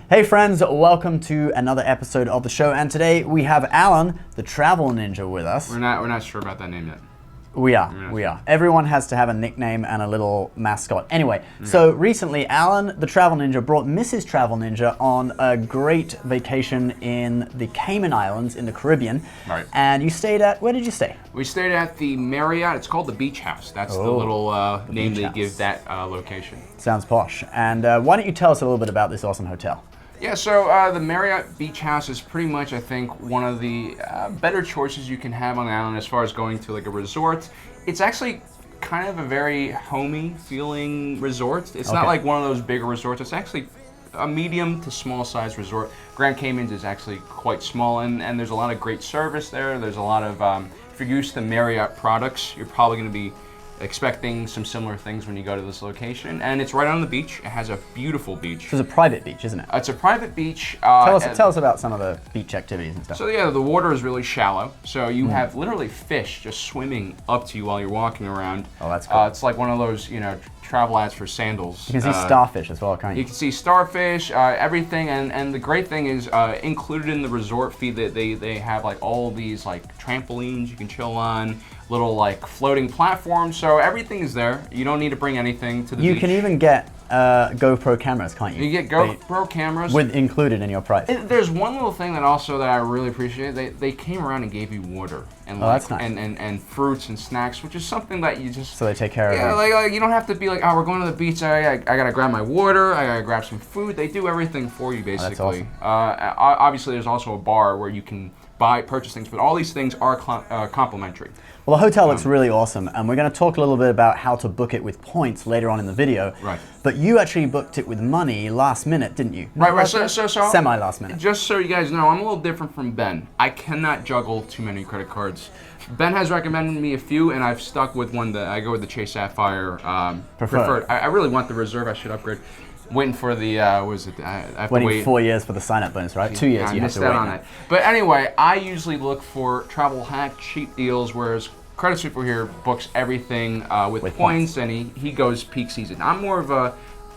Hey friends, welcome to another episode of the show, and today we have Alan, the travel ninja, with us. We're not sure about that name yet. We are. Everyone has to have a nickname and a little mascot. Anyway, so recently Alan, the travel ninja, brought Mrs. Travel Ninja on a great vacation in the Cayman Islands in the Caribbean. Right. And you stayed at, where did you stay? We stayed at the Marriott. It's called the Beach House. That's the little name they give that location. Sounds posh. And why don't you tell us a little bit about this awesome hotel? Yeah, so the Marriott Beach House is pretty much, I think, one of the better choices you can have on the island as far as going to like a resort. It's actually kind of a very homey feeling resort. It's not like one of those bigger resorts. It's actually a medium to small size resort. Grand Cayman is actually quite small, and there's a lot of great service there. There's a lot of, if you're used to Marriott products, you're probably going to be expecting some similar things when you go to this location. And it's right on the beach. It has a beautiful beach. It's a private beach, isn't it? It's a private beach. Tell us about some of the beach activities and stuff. So yeah, the water is really shallow. So you have literally fish just swimming up to you while you're walking around. Oh, that's cool. It's like one of those, travel ads for sandals. You can see starfish as well, can't you? You can see starfish, everything, and the great thing is included in the resort fee that they have like all these like trampolines you can chill on, little like floating platforms, so everything is there. You don't need to bring anything to the beach. You can even get GoPro cameras, can't you? You get GoPro cameras included in your price. There's one little thing that I really appreciate. They came around and gave you water and that's nice. and fruits and snacks, which is something that you just so they take care of it. Like you don't have to be like, oh, we're going to the beach. I gotta grab my water. I gotta grab some food. They do everything for you basically. That's awesome. Obviously, there's also a bar where you can purchase things, but all these things are complimentary. Well, the hotel looks really awesome, and we're going to talk a little bit about how to book it with points later on in the video. Right. But you actually booked it with money last minute, didn't you? Right. So semi last minute. Just so you guys know, I'm a little different from Ben. I cannot juggle too many credit cards. Ben has recommended me a few, and I've stuck with one that I go with the Chase Sapphire Preferred. I really want the Reserve. I should upgrade. Waiting for the I have waiting to wait 4 years for the sign-up bonus, right? 2 years you have to wait. On it. But anyway, I usually look for travel hack cheap deals, whereas Credit Super here books everything with points, and he goes peak season. I'm more of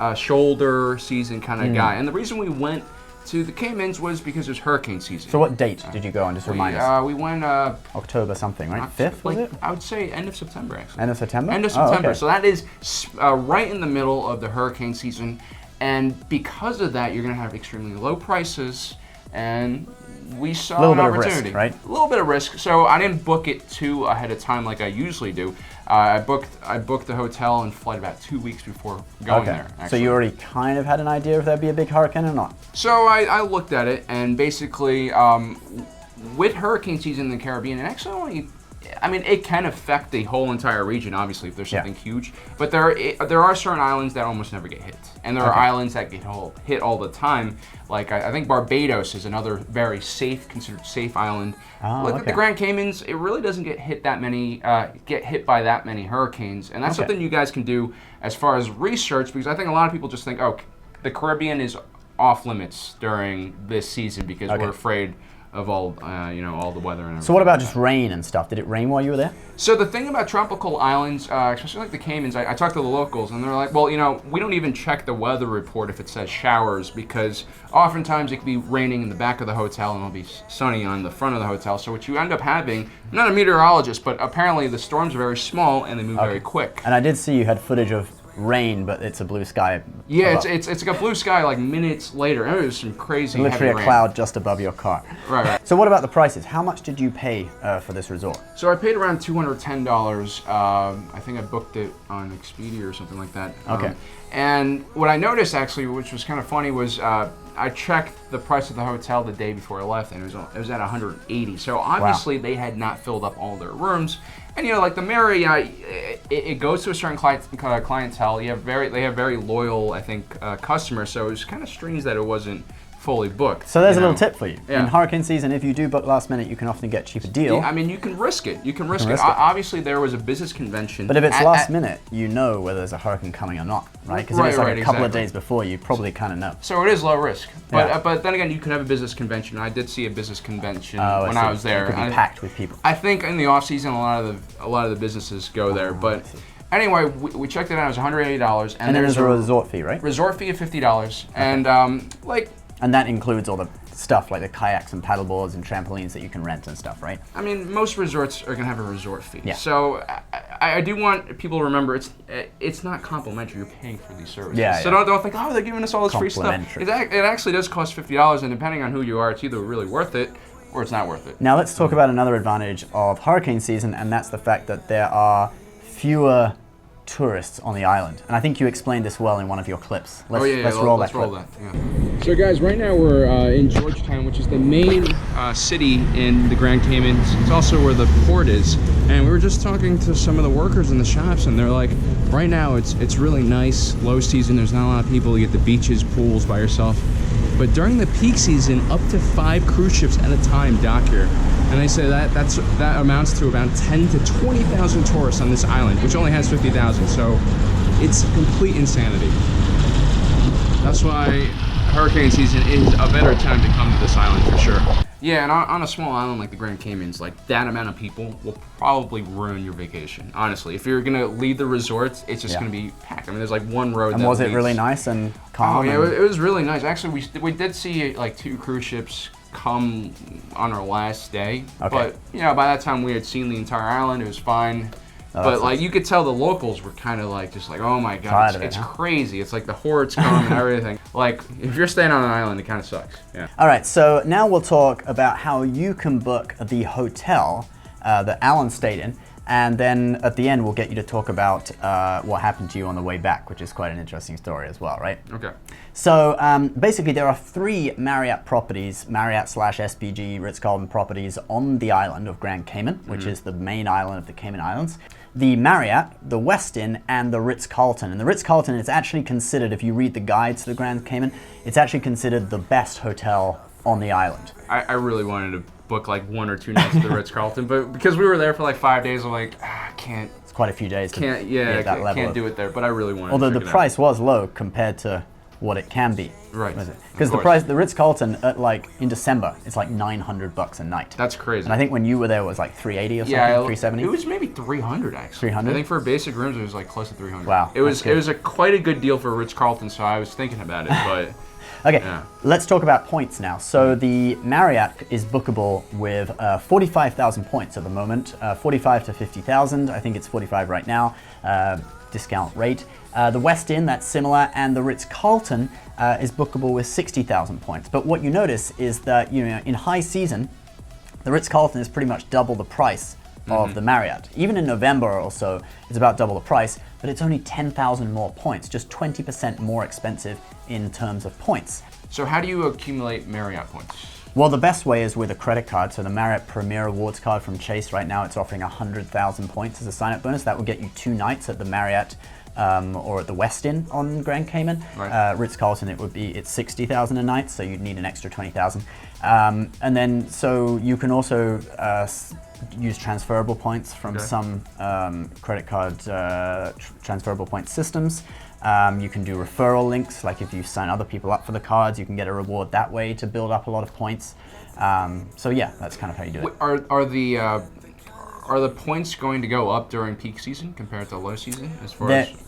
a shoulder season kind of guy, and the reason we went to the Caymans was because it was hurricane season. So what date did you go on? Just remind us. We went October something, right? 5th, was it? I would say end of September, actually. End of September? End of September. Oh, okay. So that is right in the middle of the hurricane season. And because of that, you're going to have extremely low prices, and we saw an opportunity. Of risk, right? A little bit of risk. So I didn't book it too ahead of time like I usually do. I booked the hotel and flight about 2 weeks before going there. Actually. So you already kind of had an idea if there'd be a big hurricane or not? So I looked at it, and basically with hurricane season in the Caribbean, it can affect the whole entire region, obviously, if there's something huge. But there are certain islands that almost never get hit. And there are islands that get hit all the time. Like, I think Barbados is another very considered safe island. Look at the Grand Caymans, it really doesn't get hit by that many hurricanes. And that's something you guys can do as far as research, because I think a lot of people just think, oh, the Caribbean is off limits during this season because we're afraid of all the weather and everything. So what about just rain and stuff? Did it rain while you were there? So the thing about tropical islands, especially like the Caymans, I talked to the locals, and they're like, well, we don't even check the weather report if it says showers, because oftentimes it could be raining in the back of the hotel and it'll be sunny on the front of the hotel. So what you end up having, I'm not a meteorologist, but apparently the storms are very small and they move very quick. And I did see you had footage of rain, but it's a blue sky. Yeah, it's like a blue sky like minutes later. It was some crazy literally heavy a rain. Cloud just above your car. Right. So what about the prices? How much did you pay for this resort? So I paid around $210. I think I booked it on Expedia or something like that. Okay. And what I noticed actually, which was kind of funny, was I checked the price of the hotel the day before I left, and it was at $180. So obviously they had not filled up all their rooms. And like the Marriott, it goes to a certain clientele. They have very loyal, I think, customers. So it was kind of strange that it wasn't fully booked. So there's a little tip for you. In hurricane season, if you do book last minute, you can often get a cheaper deal. Yeah, you can risk it. You can risk it. Obviously, there was a business convention. But if it's last minute, you know whether there's a hurricane coming or not, right? Because if it's like a couple of days before, you probably kind of know. So it is low risk. But then again, you can have a business convention. I did see a business convention when I was there. It could be packed with people. I think in the off season, a lot of the businesses go there. But anyway, we checked it out. It was $180. And then there's a resort fee, right? Resort fee of $50. And And that includes all the stuff like the kayaks and paddleboards and trampolines that you can rent and stuff, right? I mean, most resorts are going to have a resort fee. Yeah. So I do want people to remember it's not complimentary. You're paying for these services. Yeah, so yeah. don't think, oh, they're giving us all this free stuff. It actually does cost $50, and depending on who you are, it's either really worth it or it's not worth it. Now let's talk about another advantage of hurricane season, and that's the fact that there are fewer tourists on the island. And I think you explained this well in one of your clips. Let's roll that clip. Yeah. So guys, right now we're in Georgetown, which is the main city in the Grand Caymans. It's also where the port is. And we were just talking to some of the workers in the shops, and they're like, right now it's really nice, low season, there's not a lot of people, you get the beaches, pools by yourself. But during the peak season, up to 5 cruise ships at a time dock here. And they say that amounts to about 10 to 20,000 tourists on this island, which only has 50,000. So it's complete insanity. That's why hurricane season is a better time to come to this island for sure. Yeah, and on a small island like the Grand Caymans, like that amount of people will probably ruin your vacation. Honestly, if you're gonna leave the resorts, it's just gonna be packed. I mean, there's like one road. And was it really nice and calm? Oh yeah, it was really nice. Actually, we did see like 2 cruise ships come on our last day, but you know, by that time we had seen the entire island. It was fine. But like you could tell the locals were kind of like just like, oh my god, it's crazy. It's like the hordes come and everything. Like if you're staying on an island, it kind of sucks. Yeah. All right, so now we'll talk about how you can book the hotel that Alan stayed in, and then at the end we'll get you to talk about what happened to you on the way back, which is quite an interesting story as well, right? Okay. So basically there are 3 Marriott properties, Marriott/SPG Ritz-Carlton properties on the island of Grand Cayman, which is the main island of the Cayman Islands. The Marriott, the Westin, and the Ritz-Carlton. And the Ritz-Carlton is actually considered, if you read the guides to the Grand Cayman, it's actually considered the best hotel on the island. I really wanted to book like 1 or 2 nights at the Ritz-Carlton, but because we were there for like 5 days, I'm like, I can't. It's quite a few days. Can't do it there, but I really wanted. Although the price was low compared to what it can be. Right. Because the Ritz-Carlton at like in December, it's like $900 a night. That's crazy. And I think when you were there it was like $380 or something, $370. It was maybe $300 actually. $300. I think for basic rooms it was like close to $300. Wow. It was quite a good deal for Ritz-Carlton, so I was thinking about it, but. Okay, let's talk about points now. So the Marriott is bookable with 45,000 points at the moment, 45 to 50,000. I think it's 45 right now, discount rate. The Westin, that's similar, and the Ritz-Carlton is bookable with 60,000 points. But what you notice is that in high season, the Ritz-Carlton is pretty much double the price of the Marriott. Even in November or so, it's about double the price, but it's only 10,000 more points, just 20% more expensive in terms of points. So how do you accumulate Marriott points? Well, the best way is with a credit card. So the Marriott Premier Rewards card from Chase right now, it's offering 100,000 points as a sign-up bonus. That will get you 2 nights at the Marriott or at the Westin on Grand Cayman. Right. Ritz-Carlton, it's 60,000 a night, so you'd need an extra 20,000. And then, so you can also use transferable points from some credit card transferable point systems. You can do referral links, like if you sign other people up for the cards, you can get a reward that way to build up a lot of points. So yeah, that's kind of how you do it. Are the points going to go up during peak season compared to low season?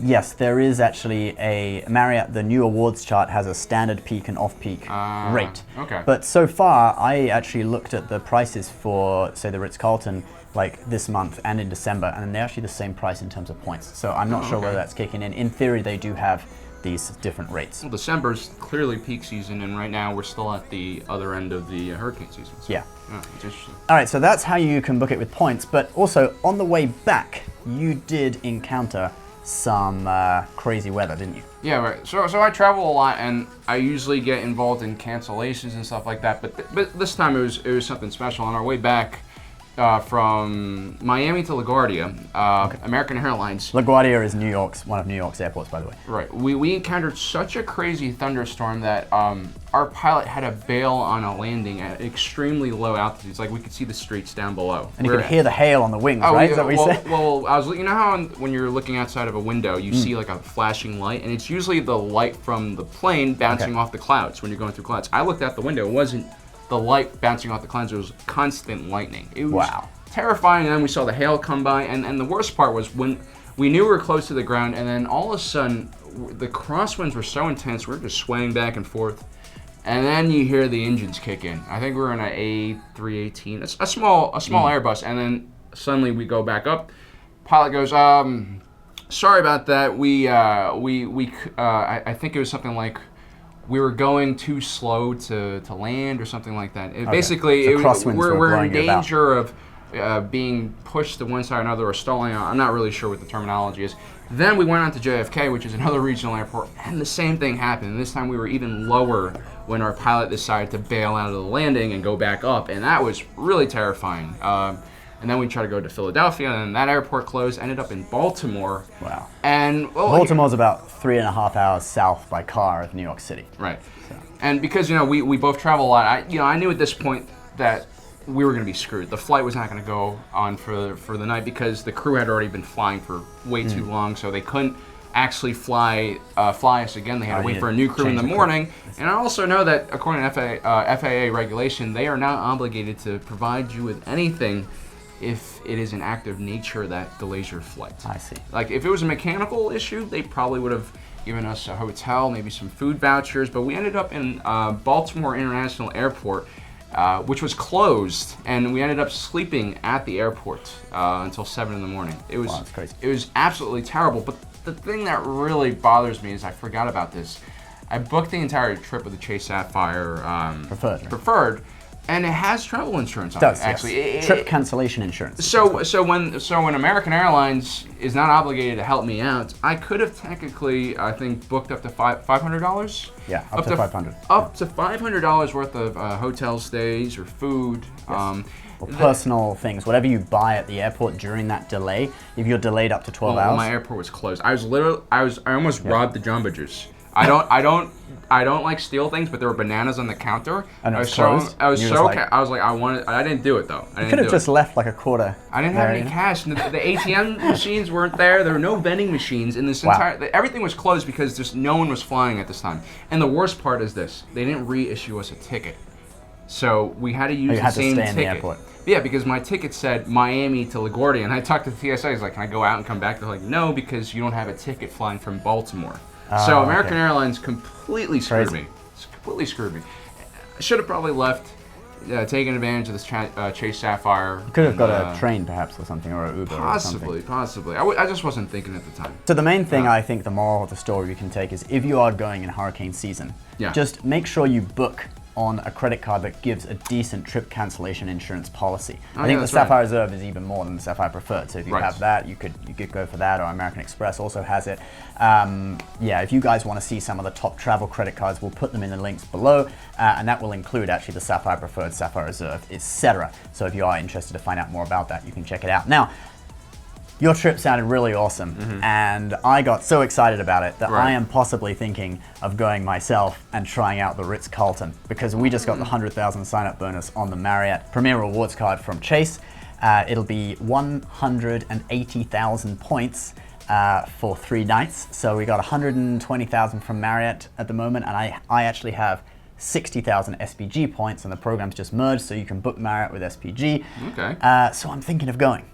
Yes, there is actually a Marriott. The new awards chart has a standard peak and off-peak rate. Okay. But so far, I actually looked at the prices for, say, the Ritz-Carlton, like this month and in December, and they're actually the same price in terms of points. So I'm not sure whether that's kicking in. In theory, they do have these different rates. Well, December's clearly peak season, and right now we're still at the other end of the hurricane season. So, yeah. It's interesting. All right, so that's how you can book it with points, but also on the way back, you did encounter some crazy weather, didn't you? Yeah, right. So I travel a lot, and I usually get involved in cancellations and stuff like that. But this time it was something special. On our way back from Miami to LaGuardia, American Airlines. LaGuardia is one of New York's airports, by the way. Right. We encountered such a crazy thunderstorm that our pilot had to bail on a landing at extremely low altitudes. Like we could see the streets down below. And you could hear the hail on the wings, right? Yeah, is that what you said? Well, you know how when you're looking outside of a window, you see like a flashing light, and it's usually the light from the plane bouncing off the clouds when you're going through clouds. I looked out the window, it wasn't the light bouncing off the clouds, it was constant lightning. It was terrifying, and then we saw the hail come by, and the worst part was when we knew we were close to the ground, and then all of a sudden, the crosswinds were so intense, we were just swaying back and forth, And then you hear the engines kick in. I think we were in an A318, a small Airbus, and then suddenly we go back up. Pilot goes, sorry about that. I think it was something like we were going too slow to land or something like that. Basically, we're in danger of being pushed to one side or another or stalling out. I'm not really sure what the terminology is. Then we went on to JFK, which is another regional airport, and the same thing happened. And this time we were even lower when our pilot decided to bail out of the landing and go back up, and that was really terrifying. And then we tried to go to Philadelphia, and that airport closed. Ended up in Baltimore. Wow. And Baltimore's about 3.5 hours south by car of New York City. Right. So. And because we both travel a lot, I knew at this point that we were going to be screwed. The flight was not going to go on for the night because the crew had already been flying for way too long, so they couldn't actually fly us again. They had to wait for a new crew in the morning. And I also know that according to FAA regulation, they are not obligated to provide you with anything if it is an act of nature that delays your flight. I see. Like if it was a mechanical issue, they probably would have given us a hotel, maybe some food vouchers, but we ended up in Baltimore International Airport, which was closed, and we ended up sleeping at the airport until 7 in the morning. Wow, that's crazy. It was absolutely terrible, but the thing that really bothers me is I forgot about this. I booked the entire trip with the Chase Sapphire Preferred, and it has travel insurance on it. Actually, yes. Trip cancellation insurance. So when American Airlines is not obligated to help me out, I could have technically, I think, booked up to $500. Yeah, up to $500. Up to $500 worth of hotel stays or food. Yes. Or personal things, whatever you buy at the airport during that delay. If you're delayed up to 12 hours. My airport was closed. I almost robbed the Jamba Juice. I don't like steal things, but there were bananas on the counter. And it was closed? I didn't do it though. You could have just left like a quarter. I didn't have any cash. The ATM machines weren't there. There were no vending machines in this everything was closed because just no one was flying at this time. And the worst part is this: they didn't reissue us a ticket, so we had to use the same ticket. In the airport. Yeah, because my ticket said Miami to LaGuardia, and I talked to the TSA. I was like, "Can I go out and come back?" They're like, "No, because you don't have a ticket flying from Baltimore." So American Airlines completely screwed me. Completely screwed me. I should have probably left, taken advantage of this Chase Sapphire. You could have got a train perhaps or something, or an Uber or something. Possibly. I just wasn't thinking at the time. So the main thing I think the moral of the story you can take is if you are going in hurricane season, just make sure you book on a credit card that gives a decent trip cancellation insurance policy. I think the Sapphire Reserve is even more than the Sapphire Preferred. So if you have that, you could go for that, or American Express also has it. If you guys want to see some of the top travel credit cards, we'll put them in the links below, and that will include actually the Sapphire Preferred, Sapphire Reserve, etc. So if you are interested to find out more about that, you can check it out. Now, your trip sounded really awesome, and I got so excited about it that I am possibly thinking of going myself and trying out the Ritz-Carlton, because we just got the 100,000 sign-up bonus on the Marriott Premier Rewards card from Chase. It'll be 180,000 points for 3 nights. So we got 120,000 from Marriott at the moment, and I actually have 60,000 SPG points, and the program's just merged, so you can book Marriott with SPG. Okay. So I'm thinking of going.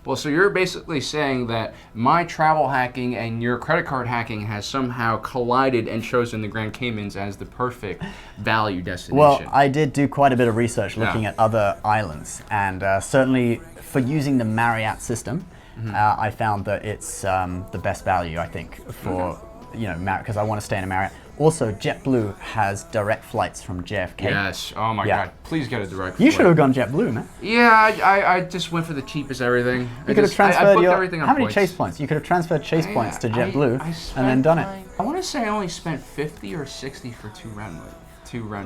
Well, so you're basically saying that my travel hacking and your credit card hacking has somehow collided and chosen the Grand Caymans as the perfect value destination. Well, I did do quite a bit of research looking at other islands, and certainly for using the Marriott system, I found that it's the best value, I think, for Marriott, because I want to stay in a Marriott. Also, JetBlue has direct flights from JFK. Yes. Oh my God. Please get a direct flight. You should have gone JetBlue, man. Yeah, I just went for the cheapest everything. You could have transferred how many Chase points? You could have transferred Chase points to JetBlue and then done it. I want to say I only spent 50 or 60 for two round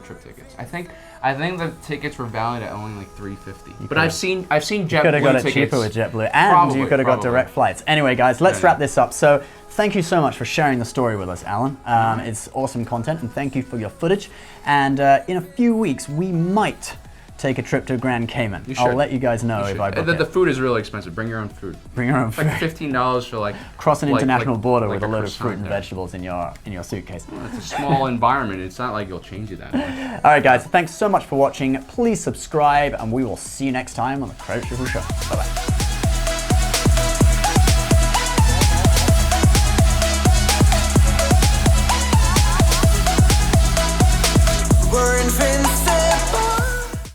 trip tickets. I think the tickets were valued at only like $350. But I've seen JetBlue tickets. You could have got it cheaper with JetBlue, and you could have got direct flights. Anyway, guys, let's wrap this up. So, thank you so much for sharing the story with us, Alan. It's awesome content, and thank you for your footage. And in a few weeks, we might take a trip to Grand Cayman. I'll let you guys know if I book it. The food is really expensive. Bring your own food. Bring your own food. Like $15 for like cross an international border with a load of fruit and vegetables in your suitcase. Well, it's a small environment. It's not like you'll change it that much. All right, guys. Thanks so much for watching. Please subscribe, and we will see you next time on the Credit Triple Show. Bye-bye. and friends.